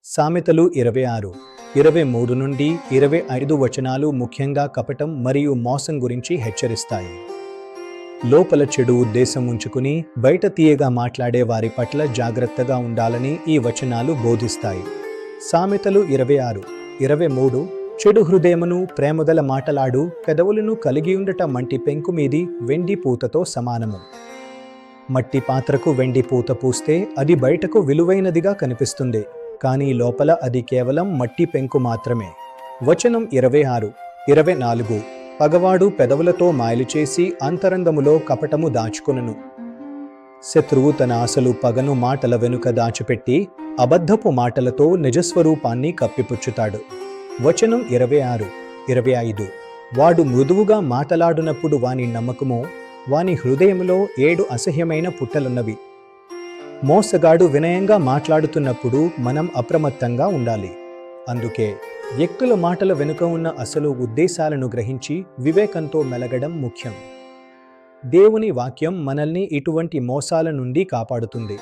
సామెతలు 26:23 నుండి 25 వచనాలు ముఖ్యంగా కపటం మరియు మోసం గురించి హెచ్చరిస్తాయి. లోపల చెడు ఉద్దేశం ఉంచుకుని బయట తీయగా మాట్లాడే వారి పట్ల జాగ్రత్తగా ఉండాలని ఈ వచనాలు బోధిస్తాయి. సామెతలు 26:23 చెడు హృదయమును ప్రేమగల మాటలాడు పెదవులను కలిగియుండట మంటి పెంకు మీది వెండి పూతతో సమానము. మట్టి పాత్రకు వెండి పూత పూస్తే అది బయటకు విలువైనదిగా కనిపిస్తుంది, కానీ లోపల అది కేవలం మట్టి పెంకు మాత్రమే. వచనం 26-24 పగవాడు పెదవులతో మాయలు చేసి అంతరంగములో కపటము దాచుకొనును. శత్రువు తన అసలు పగను మాటల వెనుక దాచిపెట్టి అబద్ధపు మాటలతో నిజస్వరూపాన్ని కప్పిపుచ్చుతాడు. వచనం 26-25 వాడు మృదువుగా మాటలాడునప్పుడు వాని నమ్మకము, వాని హృదయములో 7 అసహ్యమైన పుట్టలున్నవి. మోసగాడు వినయంగా మాట్లాడుతున్నప్పుడు మనం అప్రమత్తంగా ఉండాలి. అందుకే వ్యక్తుల మాటల వెనుక ఉన్న అసలు ఉద్దేశాలను గ్రహించి వివేకంతో మెలగడం ముఖ్యం. దేవుని వాక్యం మనల్ని ఇటువంటి మోసాల నుండి కాపాడుతుంది.